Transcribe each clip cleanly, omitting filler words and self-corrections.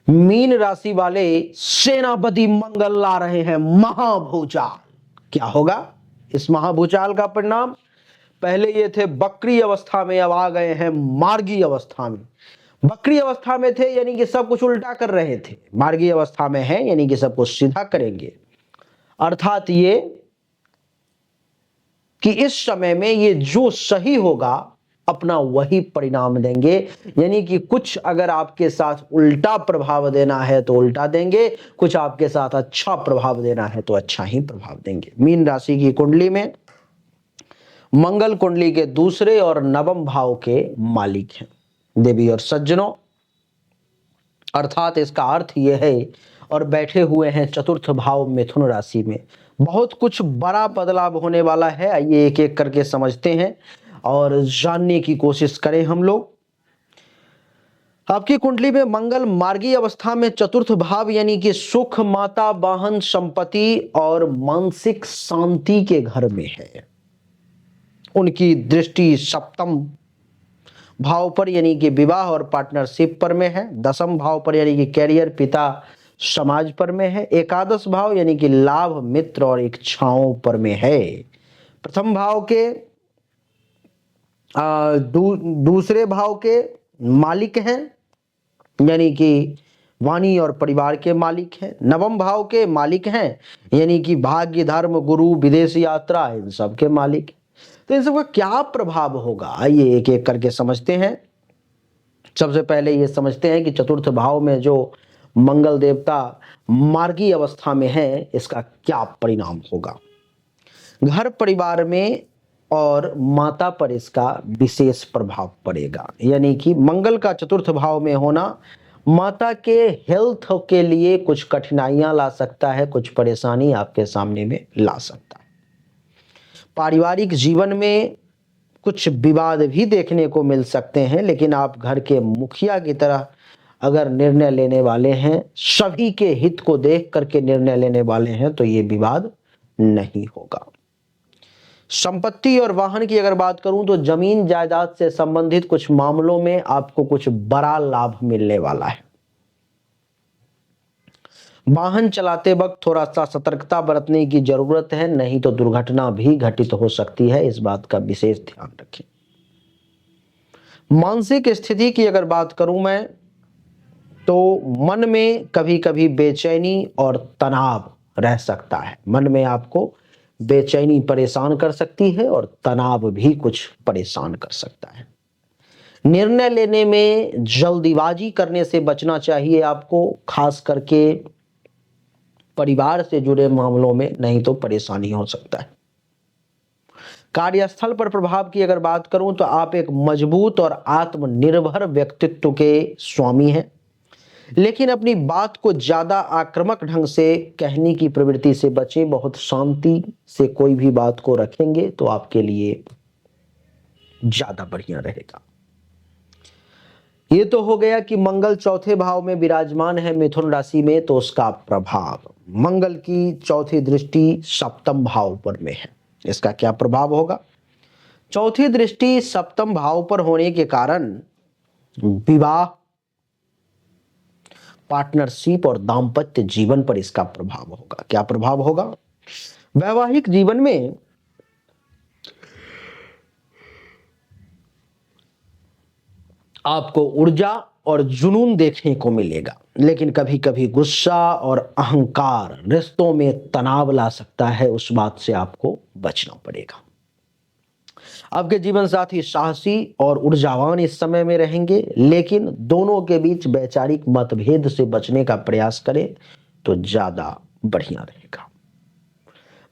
Mean राशि वाले सेनापति मंगल ला रहे हैं महाभूचाल। क्या होगा इस महाभूचाल का परिणाम? पहले ये थे बकरी अवस्था में, अब आ गए हैं मार्गी अवस्था में। बकरी अवस्था में थे यानी कि सब कुछ उल्टा कर रहे थे, मार्गी अवस्था में है यानी कि सब कुछ सीधा करेंगे। अर्थात ये कि इस समय में ये जो सही होगा अपना वही परिणाम देंगे, यानी कि कुछ अगर आपके साथ उल्टा प्रभाव देना है तो उल्टा देंगे, कुछ आपके साथ अच्छा प्रभाव देना है तो अच्छा ही प्रभाव देंगे। मीन राशि की कुंडली में मंगल कुंडली के दूसरे और नवम भाव के मालिक हैं देवी और सज्जनों। अर्थात इसका अर्थ यह है, और बैठे हुए हैं चतुर्थ भाव मिथुन राशि में। बहुत कुछ बड़ा बदलाव होने वाला है। आइए एक एक करके समझते हैं और जानने की कोशिश करें हम लोग। आपकी कुंडली में मंगल मार्गी अवस्था में चतुर्थ भाव यानी कि सुख, माता, वाहन, संपत्ति और मानसिक शांति के घर में है। उनकी दृष्टि सप्तम भाव पर यानी कि विवाह और पार्टनरशिप पर में है। दसम भाव पर यानी कि कैरियर, पिता, समाज पर में है। एकादश भाव यानी कि लाभ, मित्र और इच्छाओं पर में है। प्रथम भाव के दूसरे भाव के मालिक हैं यानी कि वाणी और परिवार के मालिक हैं। नवम भाव के मालिक हैं यानी कि भाग्य, धर्म, गुरु, विदेश यात्रा, इन सब के मालिक। तो इन सबका क्या प्रभाव होगा आइए एक एक करके समझते हैं। सबसे पहले ये समझते हैं कि चतुर्थ भाव में जो मंगल देवता मार्गी अवस्था में है इसका क्या परिणाम होगा। घर परिवार में और माता पर इसका विशेष प्रभाव पड़ेगा, यानी कि मंगल का चतुर्थ भाव में होना माता के हेल्थ के लिए कुछ कठिनाइयां ला सकता है, कुछ परेशानी आपके सामने में ला सकता है। पारिवारिक जीवन में कुछ विवाद भी देखने को मिल सकते हैं, लेकिन आप घर के मुखिया की तरह अगर निर्णय लेने वाले हैं, सभी के हित को देख करके निर्णय लेने वाले हैं, तो ये विवाद नहीं होगा। संपत्ति और वाहन की अगर बात करूं तो जमीन जायदाद से संबंधित कुछ मामलों में आपको कुछ बड़ा लाभ मिलने वाला है। वाहन चलाते वक्त थोड़ा सा सतर्कता बरतने की जरूरत है, नहीं तो दुर्घटना भी घटित हो सकती है, इस बात का विशेष ध्यान रखें। मानसिक स्थिति की अगर बात करूं मैं तो मन में कभी कभी बेचैनी और तनाव रह सकता है। मन में आपको बेचैनी परेशान कर सकती है और तनाव भी कुछ परेशान कर सकता है। निर्णय लेने में जल्दीबाजी करने से बचना चाहिए आपको, खास करके परिवार से जुड़े मामलों में, नहीं तो परेशानी हो सकता है। कार्यस्थल पर प्रभाव की अगर बात करूं तो आप एक मजबूत और आत्मनिर्भर व्यक्तित्व के स्वामी हैं, लेकिन अपनी बात को ज्यादा आक्रामक ढंग से कहने की प्रवृत्ति से बचें। बहुत शांति से कोई भी बात को रखेंगे तो आपके लिए ज्यादा बढ़िया रहेगा। ये तो हो गया कि मंगल चौथे भाव में विराजमान है मिथुन राशि में, तो उसका प्रभाव। मंगल की चौथी दृष्टि सप्तम भाव पर में है, इसका क्या प्रभाव होगा? चौथी दृष्टि सप्तम भाव पर होने के कारण विवाह, पार्टनरशिप और दाम्पत्य जीवन पर इसका प्रभाव होगा। क्या प्रभाव होगा? वैवाहिक जीवन में आपको ऊर्जा और जुनून देखने को मिलेगा, लेकिन कभी कभी गुस्सा और अहंकार रिश्तों में तनाव ला सकता है, उस बात से आपको बचना पड़ेगा। आपके जीवन साथी साहसी और ऊर्जावान इस समय में रहेंगे, लेकिन दोनों के बीच वैचारिक मतभेद से बचने का प्रयास करें तो ज्यादा बढ़िया रहेगा।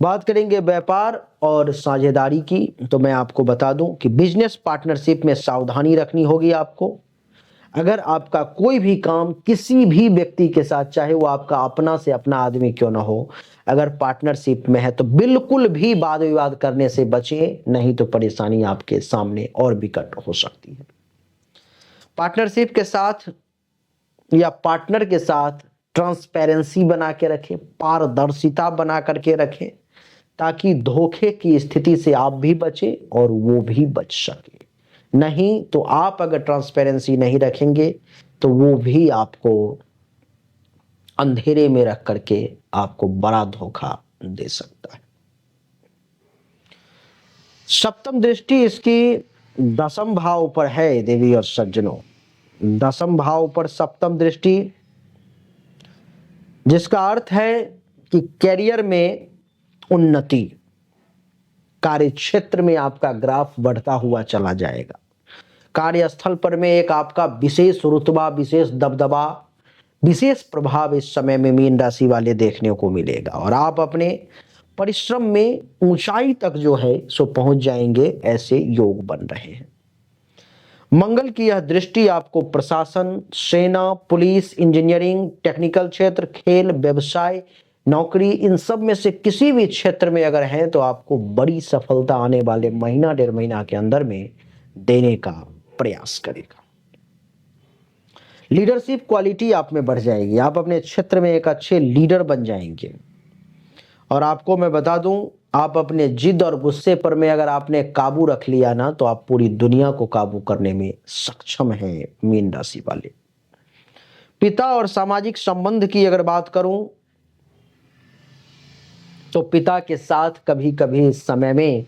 बात करेंगे व्यापार और साझेदारी की, तो मैं आपको बता दूं कि बिजनेस पार्टनरशिप में सावधानी रखनी होगी आपको। अगर आपका कोई भी काम किसी भी व्यक्ति के साथ, चाहे वो आपका अपना से अपना आदमी क्यों ना हो, अगर पार्टनरशिप में है तो बिल्कुल भी वाद विवाद करने से बचें, नहीं तो परेशानी आपके सामने और विकट हो सकती है। पार्टनरशिप के साथ या पार्टनर के साथ ट्रांसपेरेंसी बना के रखें, पारदर्शिता बना करके रखें, ताकि धोखे की स्थिति से आप भी बचें और वो भी बच सके। नहीं तो आप अगर ट्रांसपेरेंसी नहीं रखेंगे तो वो भी आपको अंधेरे में रख करके आपको बड़ा धोखा दे सकता है। सप्तम दृष्टि इसकी दसम भाव पर है देवी और सज्जनों, दसम भाव पर सप्तम दृष्टि, जिसका अर्थ है कि कैरियर में उन्नति, कार्य क्षेत्र में आपका ग्राफ बढ़ता हुआ चला जाएगा। कार्यस्थल पर में एक आपका विशेष रुतबा, विशेष दबदबा, विशेष प्रभाव इस समय में मीन राशि वाले देखने को मिलेगा और आप अपने परिश्रम में ऊंचाई तक जो है सो पहुंच जाएंगे, ऐसे योग बन रहे हैं। मंगल की यह दृष्टि आपको प्रशासन, सेना, पुलिस, इंजीनियरिंग, टेक्निकल क्षेत्र, खेल, व्यवसाय, नौकरी, इन सब में से किसी भी क्षेत्र में अगर है तो आपको बड़ी सफलता आने वाले महीना डेढ़ महीना के अंदर में देने का प्रयास करेगा। लीडरशिप क्वालिटी आप में बढ़ जाएगी, आप अपने क्षेत्र में एक अच्छे लीडर बन जाएंगे। और आपको मैं बता दूं, आप अपने जिद और गुस्से पर में अगर आपने काबू रख लिया ना तो आप पूरी दुनिया को काबू करने में सक्षम हैं मीन राशि वाले। पिता और सामाजिक संबंध की अगर बात करूं तो पिता के साथ कभी कभी इस समय में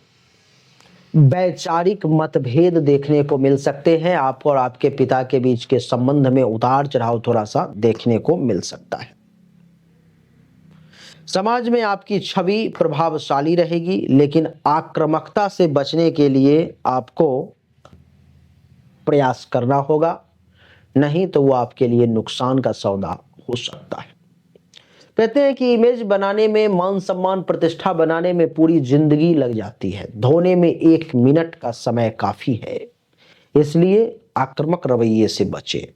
वैचारिक मतभेद देखने को मिल सकते हैं। आपको और आपके पिता के बीच के संबंध में उतार चढ़ाव थोड़ा सा देखने को मिल सकता है। समाज में आपकी छवि प्रभावशाली रहेगी, लेकिन आक्रामकता से बचने के लिए आपको प्रयास करना होगा, नहीं तो वो आपके लिए नुकसान का सौदा हो सकता है। कहते हैं कि इमेज बनाने में, मान सम्मान प्रतिष्ठा बनाने में पूरी जिंदगी लग जाती है, धोने में 1 मिनट का समय काफी है, इसलिए आक्रामक रवैये से बचे।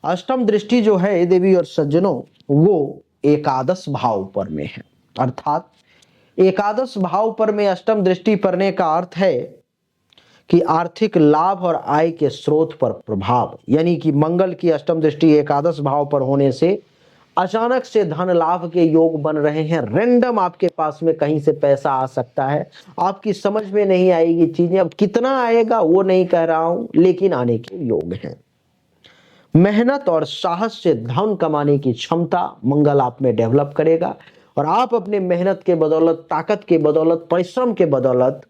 अष्टम दृष्टि जो है देवी और सज्जनों वो एकादश भाव पर में है, अर्थात एकादश भाव पर में अष्टम दृष्टि पड़ने का अर्थ है कि आर्थिक लाभ और आय के स्रोत पर प्रभाव, यानी कि मंगल की अष्टम दृष्टि एकादश भाव पर होने से अचानक से धन लाभ के योग बन रहे हैं। रैंडम आपके पास में कहीं से पैसा आ सकता है, आपकी समझ में नहीं आएगी चीजें, अब कितना आएगा वो नहीं कह रहा हूं, लेकिन आने के योग हैं। मेहनत और साहस से धन कमाने की क्षमता मंगल आप में डेवलप करेगा और आप अपने मेहनत के बदौलत, ताकत के बदौलत, परिश्रम के बदौलत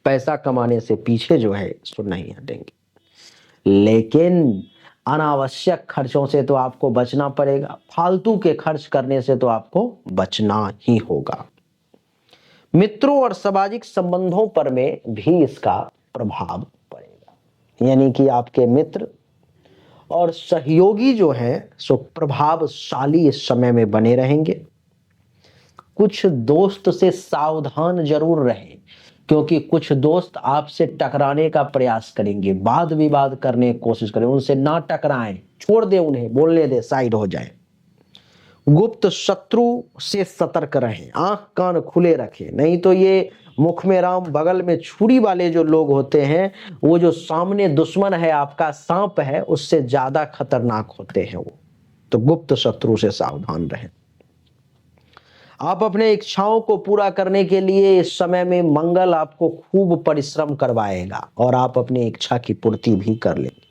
पैसा कमाने से पीछे जो है सो नहीं हटेंगे। लेकिन अनावश्यक खर्चों से तो आपको बचना पड़ेगा, फालतू के खर्च करने से तो आपको बचना ही होगा। मित्रों और सामाजिक संबंधों पर में भी इसका प्रभाव पड़ेगा, यानी कि आपके मित्र और सहयोगी जो हैं सो प्रभावशाली इस समय में बने रहेंगे। कुछ दोस्त से सावधान जरूर रहें, क्योंकि कुछ दोस्त आपसे टकराने का प्रयास करेंगे, वाद विवाद करने की कोशिश करें, उनसे ना टकराएं, छोड़ दे उन्हें, बोलने दे, साइड हो जाए। गुप्त शत्रु से सतर्क रहें, आंख कान खुले रखें, नहीं तो ये मुख में राम बगल में छुरी वाले जो लोग होते हैं, वो जो सामने दुश्मन है, आपका सांप है, उससे ज्यादा खतरनाक होते हैं वो। तो गुप्त शत्रु से सावधान रहें। आप अपने इच्छाओं को पूरा करने के लिए इस समय में मंगल आपको खूब परिश्रम करवाएगा और आप अपनी इच्छा की पूर्ति भी कर लेंगे।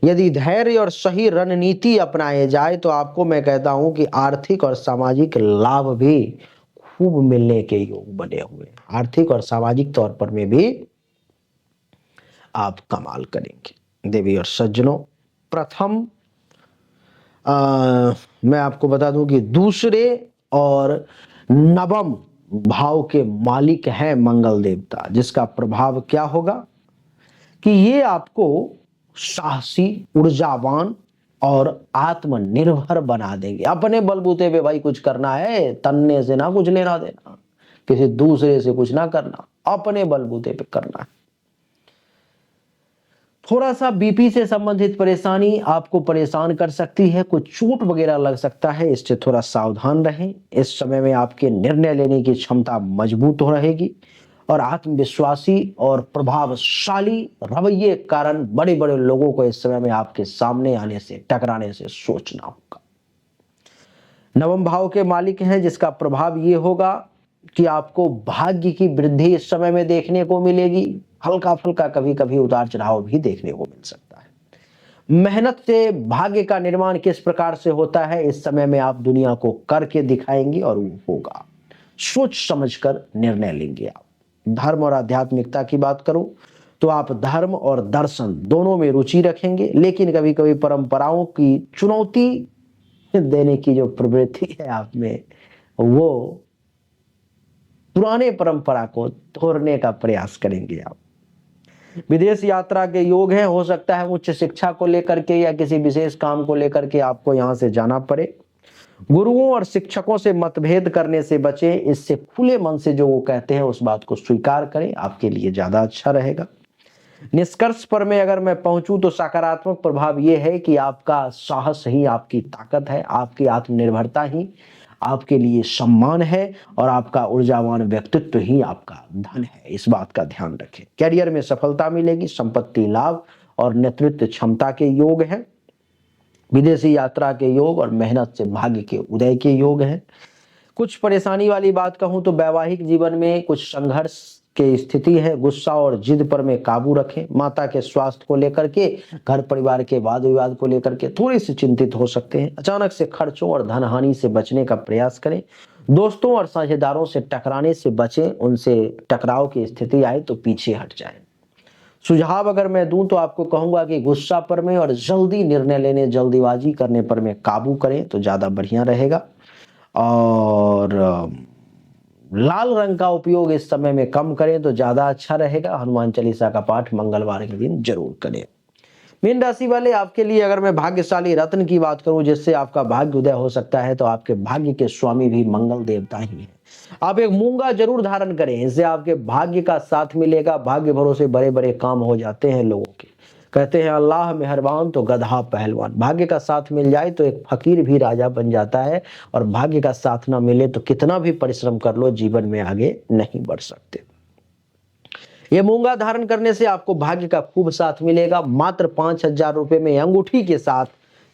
यदि धैर्य और सही रणनीति अपनाए जाए तो आपको मैं कहता हूं कि आर्थिक और सामाजिक लाभ भी खूब मिलने के योग बने हुए, आर्थिक और सामाजिक तौर पर में भी आप कमाल करेंगे। देवी और सज्जनों, प्रथम मैं आपको बता दूं कि दूसरे और नवम भाव के मालिक हैं मंगल देवता, जिसका प्रभाव क्या होगा कि ये आपको साहसी, ऊर्जावान और आत्मनिर्भर बना देंगे। अपने बलबूते पे भाई कुछ करना है, तन्ने से ना कुछ लेना देना, किसी दूसरे से कुछ ना करना, अपने बलबूते पे करना है। थोड़ा सा बीपी से संबंधित परेशानी आपको परेशान कर सकती है, कुछ चोट वगैरह लग सकता है, इससे थोड़ा सावधान रहें। इस समय में आपके निर्णय लेने की क्षमता मजबूत हो रहेगी और आत्मविश्वासी और प्रभावशाली रवैये के कारण बड़े बड़े लोगों को इस समय में आपके सामने आने से, टकराने से सोचना होगा। नवम भाव के मालिक हैं, जिसका प्रभाव ये होगा कि आपको भाग्य की वृद्धि इस समय में देखने को मिलेगी। हल्का फुल्का कभी कभी उतार चढ़ाव भी देखने को मिल सकता है। मेहनत से भाग्य का निर्माण किस प्रकार से होता है, इस समय में आप दुनिया को करके दिखाएंगे और वो होगा। सोच समझकर निर्णय लेंगे आप। धर्म और आध्यात्मिकता की बात करूं तो आप धर्म और दर्शन दोनों में रुचि रखेंगे, लेकिन कभी कभी परंपराओं की चुनौती देने की जो प्रवृत्ति है आप में, वो पुराने परंपरा को तोड़ने का प्रयास करेंगे आप। विदेश यात्रा के योग है, हो सकता है उच्च शिक्षा को लेकर के या किसी विशेष काम को लेकर के आपको यहां से जाना पड़े। गुरुओं और शिक्षकों से मतभेद करने से बचें, इससे खुले मन से जो वो कहते हैं उस बात को स्वीकार करें, आपके लिए ज्यादा अच्छा रहेगा। निष्कर्ष पर मैं अगर मैं पहुंचूं तो सकारात्मक प्रभाव ये है कि आपका साहस ही आपकी ताकत है, आपकी आत्मनिर्भरता ही आपके लिए सम्मान है और आपका ऊर्जावान व्यक्तित्व ही आपका धन है। इस बात का ध्यान रखें। कैरियर में सफलता मिलेगी, संपत्ति लाभ और नेतृत्व क्षमता के योग हैं। विदेशी यात्रा के योग और मेहनत से भाग्य के उदय के योग हैं। कुछ परेशानी वाली बात कहूं तो वैवाहिक जीवन में कुछ संघर्ष की स्थिति है। गुस्सा और जिद पर में काबू रखें। माता के स्वास्थ्य को लेकर के, घर परिवार के वाद विवाद को लेकर के थोड़ी सी चिंतित हो सकते हैं। अचानक से खर्चों और धन हानि से बचने का प्रयास करें। दोस्तों और साझेदारों से टकराने से बचें, उनसे टकराव की स्थिति आए तो पीछे हट जाएं। सुझाव अगर मैं दूं तो आपको कहूंगा कि गुस्सा पर में और जल्दी निर्णय लेने, जल्दीबाजी करने पर में काबू करें तो ज्यादा बढ़िया रहेगा। और लाल रंग का उपयोग इस समय में कम करें तो ज्यादा अच्छा रहेगा। हनुमान चालीसा का पाठ मंगलवार के दिन जरूर करें। मीन राशि वाले, आपके लिए अगर मैं भाग्यशाली रत्न की बात करूं जिससे आपका भाग्य उदय हो सकता है, तो आपके भाग्य के स्वामी भी मंगल देवता ही हैं। आप एक मूंगा जरूर धारण करें, इससे आपके भाग्य का साथ मिलेगा। भाग्य भरोसे बड़े बड़े काम हो जाते हैं लोगों के। कहते हैं अल्लाह मेहरबान तो गधा पहलवान। भाग्य का साथ मिल जाए तो एक फकीर भी राजा बन जाता है, और भाग्य का साथ ना मिले तो कितना भी परिश्रम कर लो जीवन में आगे नहीं बढ़ सकते। ये मूंगा धारण करने से आपको भाग्य का खूब साथ मिलेगा। मात्र 5,000 रुपए में अंगूठी के साथ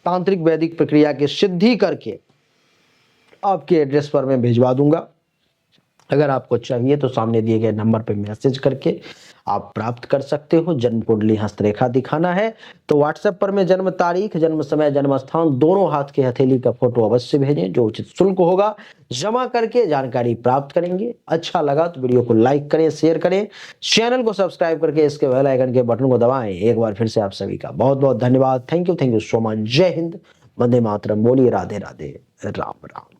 तांत्रिक वैदिक प्रक्रिया की सिद्धि करके आपके एड्रेस पर मैं भिजवा दूंगा। अगर आपको चाहिए तो सामने दिए गए नंबर पर मैसेज करके आप प्राप्त कर सकते हो। जन्म कुंडली हस्तरेखा दिखाना है तो व्हाट्सएप पर मैं जन्म तारीख, जन्म समय, जन्म स्थान दोनों हाथ के हथेली का फोटो अवश्य भेजें। जो उचित शुल्क होगा जमा करके जानकारी प्राप्त करेंगे। अच्छा लगा तो वीडियो को लाइक करें, शेयर करें, चैनल को सब्सक्राइब करके इसके बेल आइकन के बटन को दबाएं। एक बार फिर से आप सभी का बहुत बहुत धन्यवाद। Thank you so much. जय हिंद, वंदे मातरम। बोलिए राधे राधे, राम राम।